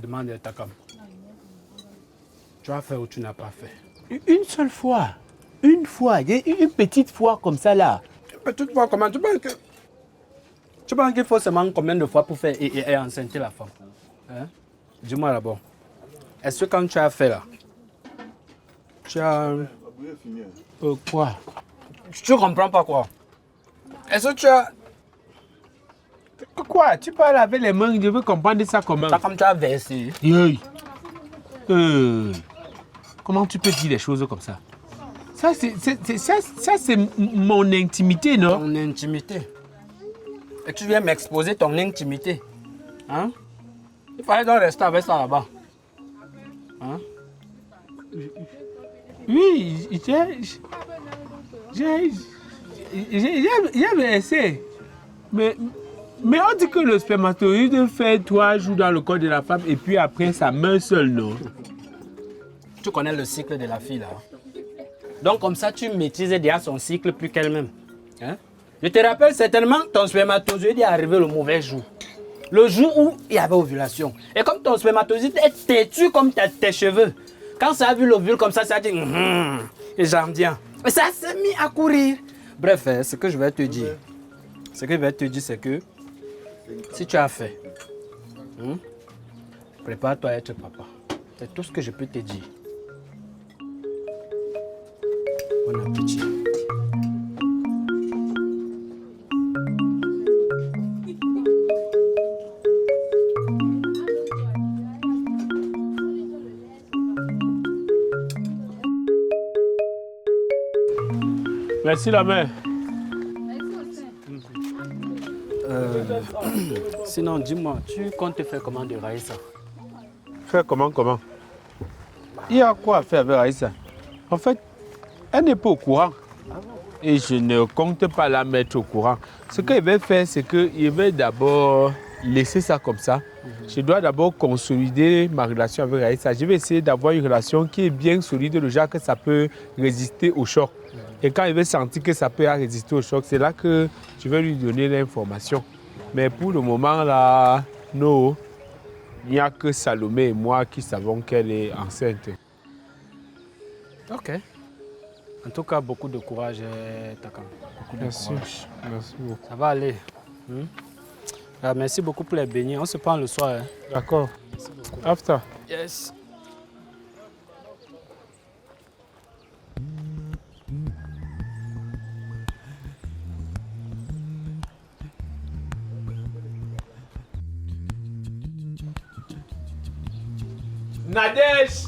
Demande à Takam. Tu as fait ou tu n'as pas fait? Une seule fois. Une fois. Une petite fois comme ça là. Une petite fois comment? Tu penses qu'il faut seulement combien de fois pour faire et enceinter la femme? Hein? Dis-moi d'abord. Est-ce que quand tu as fait là, tu as... Quoi? Tu comprends pas quoi? Est-ce que tu as... Quoi? Tu parles avec les mains, je veux comprendre ça comment? Comme tu as versé. Comment tu peux dire des choses comme ça? Ça, c'est mon intimité, non? Ton intimité. Et tu viens m'exposer ton intimité. Hein? Il fallait donc rester avec ça là-bas. Hein? Oui, j'ai versé. Mais on dit que le spermatozoïde fait 3 jours dans le corps de la femme et puis après ça meurt seul, non? Tu connais le cycle de la fille là. Donc comme ça, tu maîtrises déjà son cycle plus qu'elle-même. Hein? Je te rappelle certainement que ton spermatozoïde est arrivé le mauvais jour. Le jour où il y avait ovulation. Et comme ton spermatozoïde est têtu comme tes cheveux, quand ça a vu l'ovule comme ça a dit et j'aime bien. Et ça s'est mis à courir. Bref, ce que je vais te dire, c'est que si tu as fait, prépare-toi à être papa. C'est tout ce que je peux te dire. Bon appétit. Merci la mère. Sinon, dis-moi, tu comptes faire comment de Raïssa? Faire comment? Il y a quoi à faire avec Raïssa? En fait, elle n'est pas au courant. Et je ne compte pas la mettre au courant. Ce qu'il va faire, c'est qu'il va d'abord laisser ça comme ça. Je dois d'abord consolider ma relation avec Raïssa. Je vais essayer d'avoir une relation qui est bien solide, le genre que ça peut résister au choc. Et quand il va sentir que ça peut résister au choc, c'est là que je vais lui donner l'information. Mais pour le moment, là, non. Il n'y a que Salomé et moi qui savons qu'elle est enceinte. Ok. En tout cas, beaucoup de courage, Takam. Merci. Merci beaucoup. Ça va aller. Merci beaucoup pour les beignets. On se prend le soir. Hein. D'accord. After. Yes. Nadège.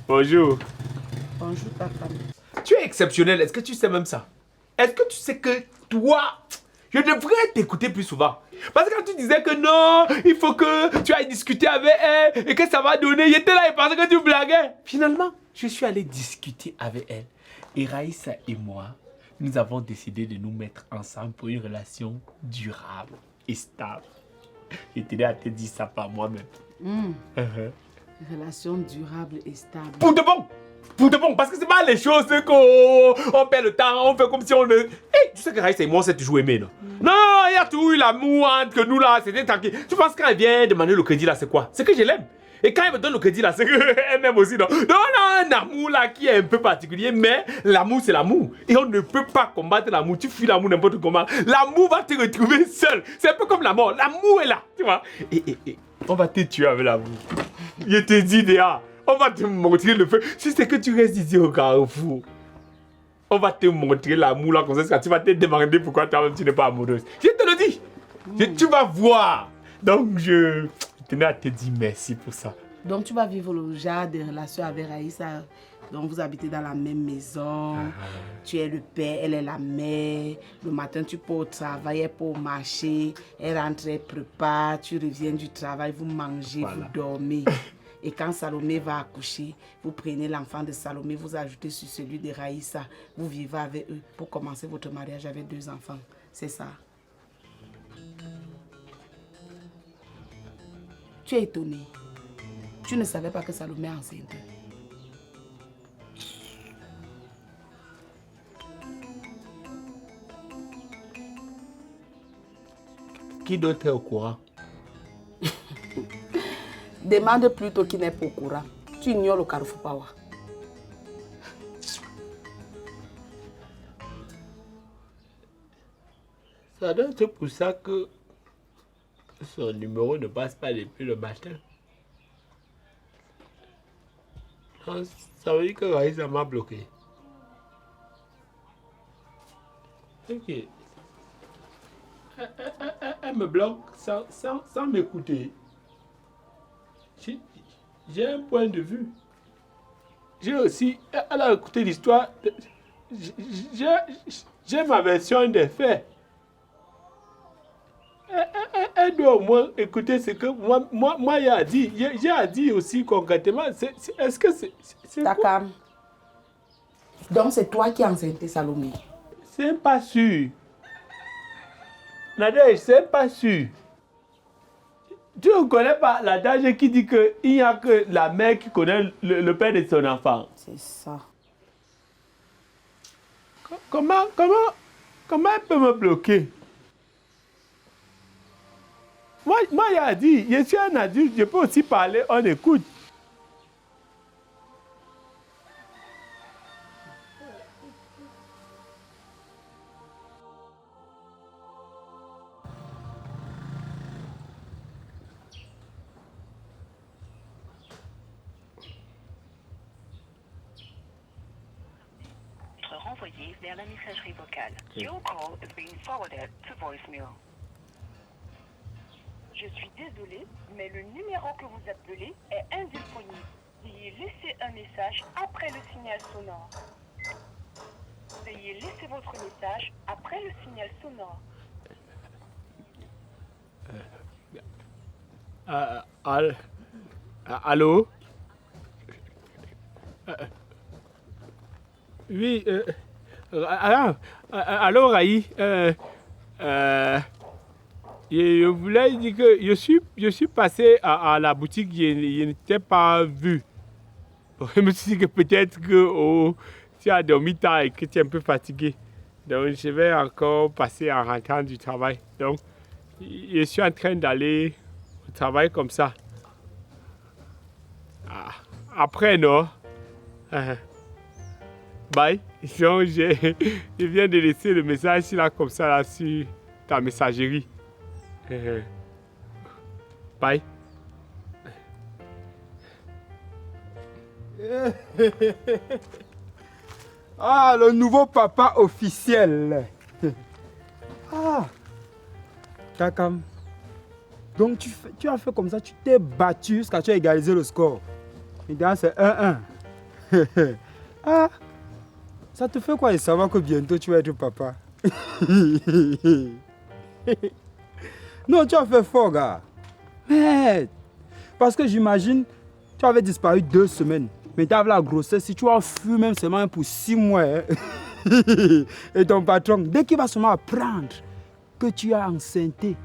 Bonjour. Bonjour, papa. Tu es exceptionnel. Est-ce que tu sais même ça? Est-ce que tu sais que toi, je devrais t'écouter plus souvent? Parce que quand tu disais que non, il faut que tu ailles discuter avec elle et que ça va donner, j'étais là et pensais que tu blaguais. Finalement, je suis allé discuter avec elle. Et Raïssa et moi, nous avons décidé de nous mettre ensemble pour une relation durable et stable. Je tenais à te dire ça par moi-même. Relation durable et stable. Pour de bon, parce que c'est pas les choses qu'on perd le temps, on fait comme si on ne... Hey, tu sais que Raïssa et moi, on s'est toujours aimés, non? Non, il y a toujours eu l'amour entre nous là, c'était tranquille. Tu penses quand elle vient demander le crédit là, c'est quoi? C'est que je l'aime. Et quand elle me donne le crédit là, c'est qu'elle m'aime aussi, non? Non, on a un amour là qui est un peu particulier, mais l'amour c'est l'amour. Et on ne peut pas combattre l'amour, tu fuis l'amour n'importe comment. L'amour va te retrouver seul. C'est un peu comme la mort, l'amour est là, tu vois? Et on va te tuer avec l'amour. Je te dis déjà. On va te montrer le feu. Si c'est que tu restes ici au carrefour, on va te montrer l'amour là, comme ça, tu vas te demander pourquoi toi-même tu n'es pas amoureuse. Je te le dis. Tu vas voir. Donc je tenais à te dire merci pour ça. Donc tu vas vivre le genre de relation avec Raïssa Donc vous habitez dans la même maison. Tu es le père, elle est la mère. Le matin, tu pars au travail, elle part au marché. Elle rentre, elle prépare. Tu reviens du travail, vous mangez, vous dormez. Et quand Salomé va accoucher, vous prenez l'enfant de Salomé, vous ajoutez sur celui de Raïssa. Vous vivez avec eux pour commencer votre mariage avec 2 enfants. C'est ça. Tu es étonné. Tu ne savais pas que Salomé est enceinte. Qui d'autre est au courant? Demande plutôt qui n'est pas au courant. Tu ignores le Carrefour Power. Ça doit être pour ça que son numéro ne passe pas depuis le matin. Ça veut dire que Raïssa m'a bloqué. Ok. Elle me bloque sans m'écouter. J'ai un point de vue. J'ai aussi... Elle a écouté l'histoire. J'ai ma version des faits. Elle doit au moins écouter ce que moi j'ai dit. J'ai dit aussi concrètement. Est-ce que c'est Takam. Donc c'est toi qui as enceinté Salomé. C'est pas sûr. Nadège, c'est pas sûr. Tu ne connais pas l'adage qui dit qu'il n'y a que la mère qui connaît le père de son enfant. C'est ça. Comment elle peut me bloquer? Moi, il a dit, je suis un adulte, je peux aussi parler, on écoute. Renvoyé vers la messagerie vocale. Your call is being forwarded to voicemail. Je suis désolée, mais le numéro que vous appelez est indisponible. Veuillez laisser un message après le signal sonore. Veuillez laisser votre message après le signal sonore. Allô? Oui, allô Raï, je voulais dire que je suis passé à la boutique, je n'étais pas vu. Je me suis dit que peut-être que tu as dormi tard et que tu es un peu fatigué. Donc je vais encore passer en rentrant du travail. Donc je suis en train d'aller au travail comme ça. Après, non? Bye. Donc, je viens de laisser le message là, comme ça, là, sur ta messagerie. Bye. Ah, le nouveau papa officiel. Ah, Takam. Donc, tu as fait comme ça, tu t'es battu jusqu'à tu as égalisé le score. Maintenant, c'est 1-1. Ah, ça te fait quoi de savoir que bientôt tu vas être papa? Non, tu as fait fort, gars. Mais, parce que j'imagine, tu avais disparu 2 semaines. Mais tu avais la grossesse, si tu as fui même seulement pour 6 mois. Hein. Et ton patron, dès qu'il va seulement apprendre que tu as enceinté,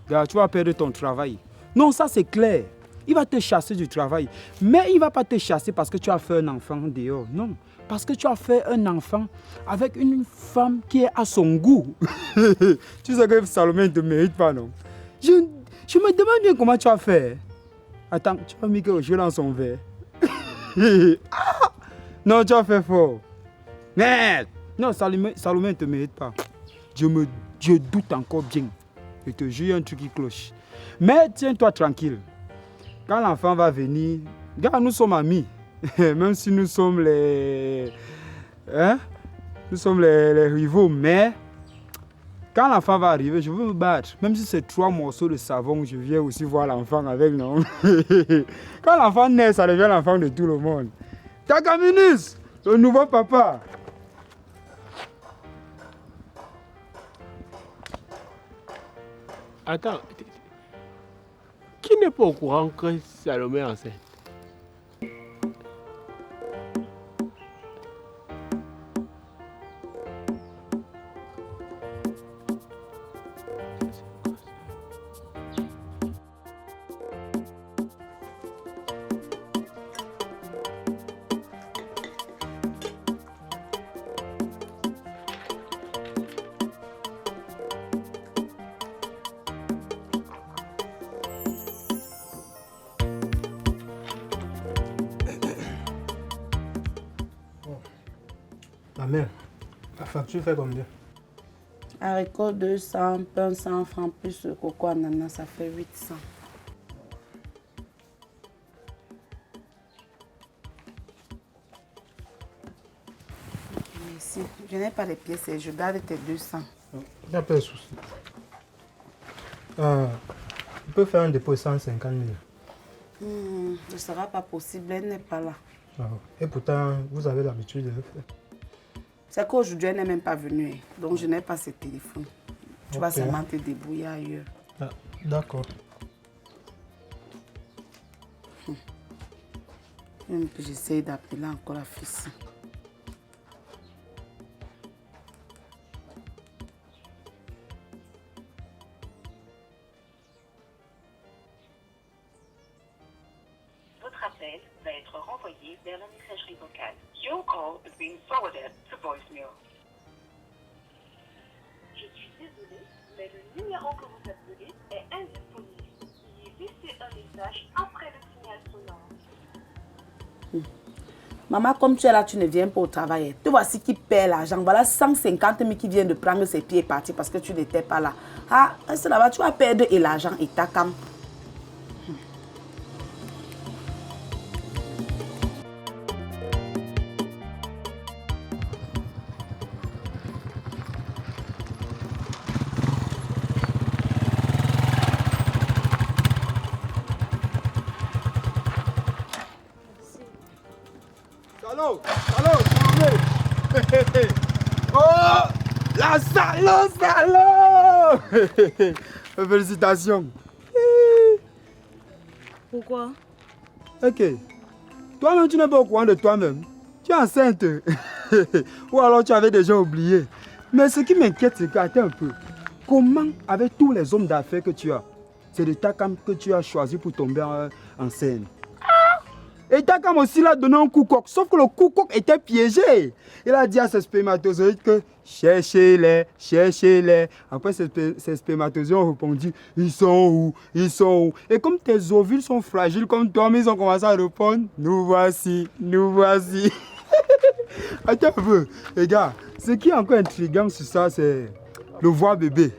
gars, tu vas perdre ton travail. Non, ça c'est clair. Il va te chasser du travail. Mais il ne va pas te chasser parce que tu as fait un enfant dehors. Non. Parce que tu as fait un enfant avec une femme qui est à son goût. Tu sais que Salomé ne te mérite pas, non? Je me demande bien comment tu as fait. Attends, tu as mis quelque chose dans son verre. Ah! Non, tu as fait fort. Merde! Non, Salomé ne te mérite pas. Je doute encore bien. Je te jure, il y a un truc qui cloche. Mais tiens-toi tranquille. Quand l'enfant va venir, gars, nous sommes amis. Même si nous sommes les... Hein? Nous sommes les rivaux, mais... Quand l'enfant va arriver, je veux me battre. Même si c'est 3 morceaux de savon, je viens aussi voir l'enfant avec, non? Quand l'enfant naît, ça devient l'enfant de tout le monde. Takaminis, le nouveau papa. Attends, qui n'est pas au courant que Salomé est enceinte? Ma mère, la facture fait combien? Haricot 200, pain 100 francs plus le coco ananas, ça fait 800. Merci. Je n'ai pas les pièces et je garde tes 200. Il n'y a pas de souci. Tu peux faire un dépôt de 150 000. Ce ne sera pas possible, elle n'est pas là. Et pourtant, vous avez l'habitude de le faire. C'est qu'aujourd'hui, elle n'est même pas venue. Donc, je n'ai pas ce téléphone. Tu vas Ok. seulement te débrouiller ailleurs. Ah, d'accord. Même que j'essaye d'appeler encore la fille. Votre appel va être renvoyé vers la messagerie vocale. Your call is being forwarded to voicemail. Je suis désolée, mais le numéro que vous appelez est indisponible. Veuillez laisser un message après le signal sonore. Maman, comme tu es là, tu ne viens pas au travail. Te voici qui perd l'argent. Voilà 150 000 qui viennent de prendre ses pieds et partir parce que tu n'étais pas là. Ah, reste là-bas, tu vas perdre et l'argent et ta cam. Salaud, Salomé. Oh, la salaud. Félicitations. Pourquoi? Ok. Toi-même, tu n'es pas au courant de toi-même. Tu es enceinte. Ou alors tu avais déjà oublié. Mais ce qui m'inquiète, c'est que, attends un peu. Comment, avec tous les hommes d'affaires que tu as, c'est de Takam que tu as choisi pour tomber en scène? Et Takam aussi l'a donné un coup coq, sauf que le coup coq était piégé. Il a dit à ses spermatozoïdes que cherchez-les, cherchez-les. Après, ces spermatozoïdes ont répondu, ils sont où, ils sont où. Et comme tes ovules sont fragiles comme toi, mais ils ont commencé à répondre, nous voici, nous voici. Attends un peu, les gars, ce qui est encore intriguant sur ça, c'est le voix bébé.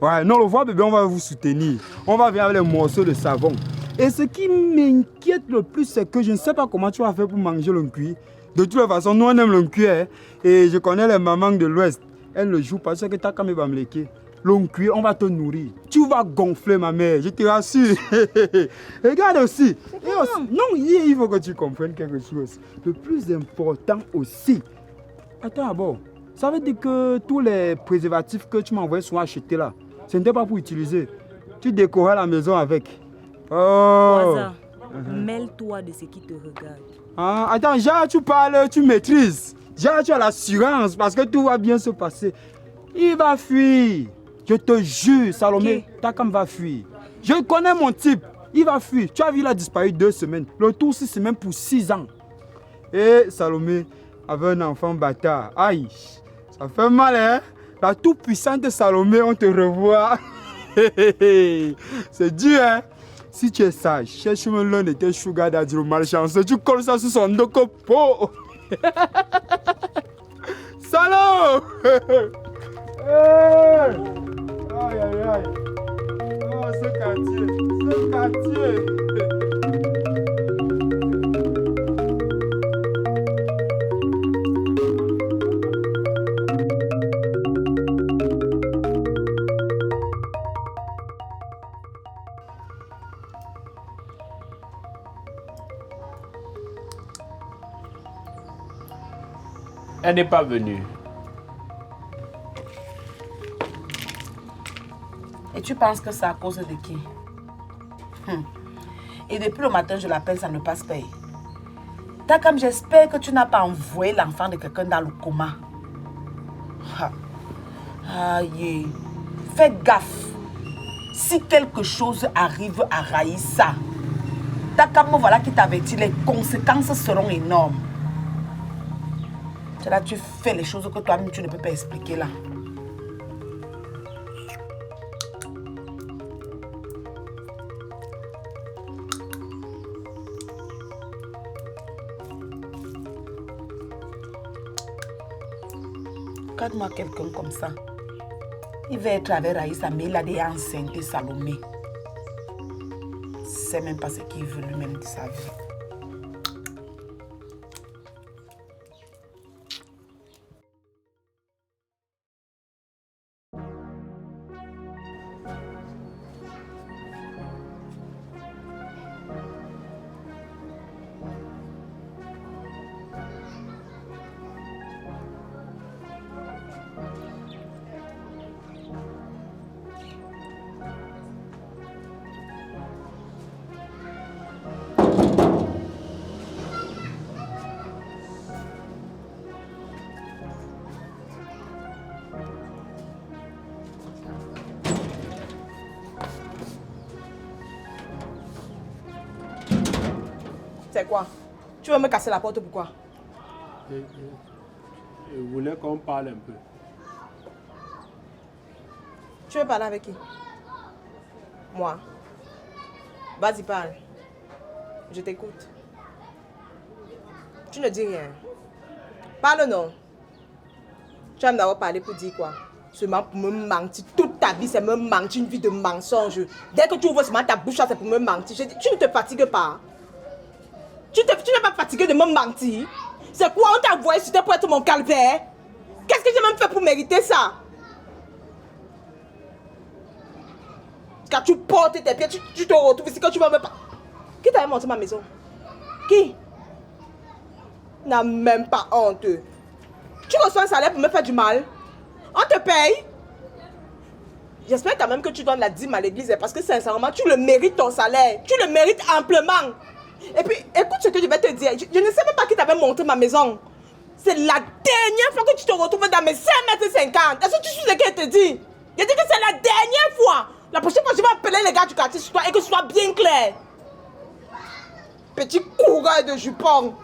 Ouais, non, le voix bébé, on va vous soutenir. On va venir avec les morceaux de savon. Et ce qui m'inquiète le plus, c'est que je ne sais pas comment tu vas faire pour manger le cuit. De toute façon, nous on aime le cuit. Hein? Et je connais les mamans de l'Ouest. Elles ne jouent pas, c'est que ta caméra va me léquer. Le cuit, on va te nourrir. Tu vas gonfler, ma mère, je te rassure. Regarde aussi. Non, il faut que tu comprennes quelque chose. Le plus important aussi. Attends d'abord. Ça veut dire que tous les préservatifs que tu m'envoies sont achetés là. Ce n'était pas pour utiliser. Tu décorais la maison avec. Oh. Waza, mêle-toi de ce qui te regarde. Ah, attends, déjà tu parles, tu maîtrises. Déjà tu as l'assurance parce que tout va bien se passer. Il va fuir. Je te jure, Salomé, Takam va fuir. Je connais mon type. Il va fuir. Tu as vu, il a disparu 2 semaines. Le tour, c'est même pour 6 ans. Et Salomé avait un enfant bâtard. Aïe, ça fait mal, hein? La toute-puissante Salomé, on te revoit. C'est dur, hein? Si tu es sage, cherche-moi l'un de tes sugar daddy malchanceux. Tu colles ça sur son dos pot. Salaud! Hey! Aïe, aïe, aïe. Oh, ce quartier, ce quartier. Elle n'est pas venue. Et tu penses que c'est à cause de qui? Et depuis le matin, je l'appelle, ça ne passe pas. Takam, j'espère que tu n'as pas envoyé l'enfant de quelqu'un dans le coma. Aïe. Fais gaffe. Si quelque chose arrive à Raïssa, Takam, voilà qui t'avertit, les conséquences seront énormes. C'est là tu fais les choses que toi-même tu ne peux pas expliquer là. Regarde-moi quelqu'un comme ça. Il va être avec Raïssa, mais il a déjà enceinté Salomé. Il ne sait même pas ce qu'il veut lui-même de sa vie. C'est quoi? Tu veux me casser la porte, pourquoi? Je voulais qu'on parle un peu. Tu veux parler avec qui? Moi. Vas-y, parle. Je t'écoute. Tu ne dis rien. Parle non. Tu vas d'abord parler pour dire quoi? Seulement pour me mentir. Toute ta vie, c'est me mentir, une vie de mensonge. Dès que tu ouvres seulement ta bouche, c'est pour me mentir. Je dis, tu ne te fatigues pas. Tu n'es pas fatigué de me mentir? C'est quoi? On t'a envoyé sur terre pour être mon calvaire? Qu'est-ce que j'ai même fait pour mériter ça? Quand tu portes tes pieds, tu te retrouves ici quand tu vas me... Qui t'a monté ma maison? Qui? N'a même pas honte. Tu reçois un salaire pour me faire du mal? On te paye? J'espère quand même que tu donnes la dîme à l'église parce que sincèrement, tu le mérites ton salaire. Tu le mérites amplement. Et puis, écoute ce que je vais te dire. Je ne sais même pas qui t'avait monté ma maison. C'est la dernière fois que tu te retrouves dans mes 5,50 m. Est-ce que tu sais ce qu'elle te dit? Je dis que c'est la dernière fois. La prochaine fois, je vais appeler les gars du quartier sur toi et que ce soit bien clair. Petit coureur de jupon.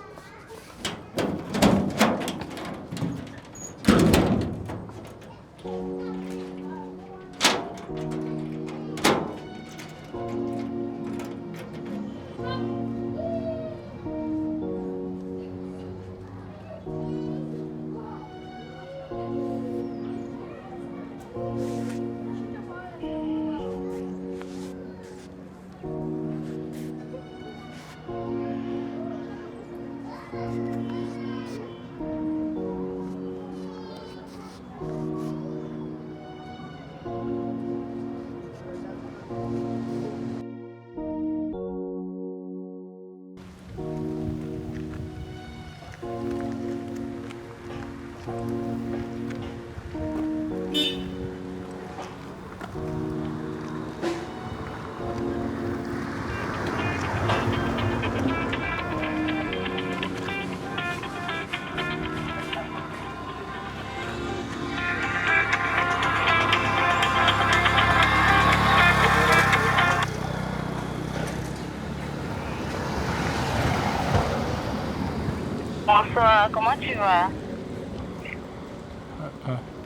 Bonsoir, comment tu vas?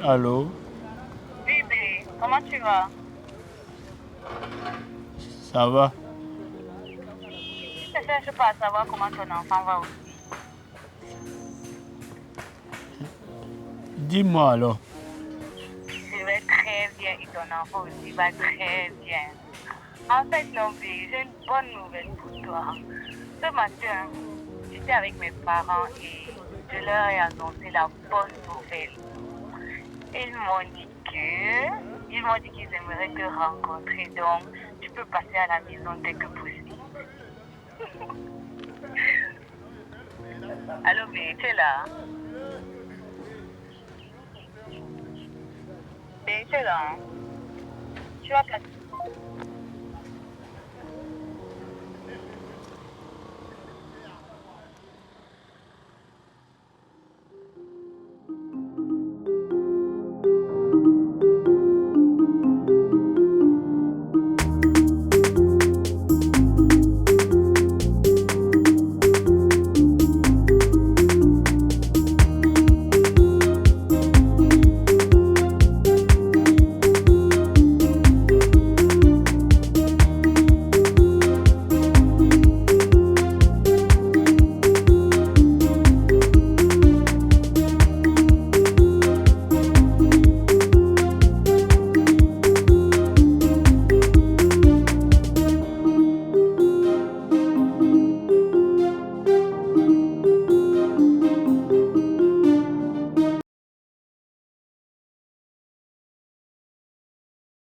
Allô? Bébé, comment tu vas? Ça va? Je cherche pas à savoir comment ton enfant va aussi. Dis-moi alors. Je vais très bien et ton enfant aussi va très bien. En fait, non, bébé, j'ai une bonne nouvelle pour toi. Ce matin, j'étais avec mes parents et je leur ai annoncé la bonne nouvelle. Ils m'ont dit qu'ils aimeraient te rencontrer, donc tu peux passer à la maison dès que possible. Allô, bébé, tu es là? 对的，需要passer.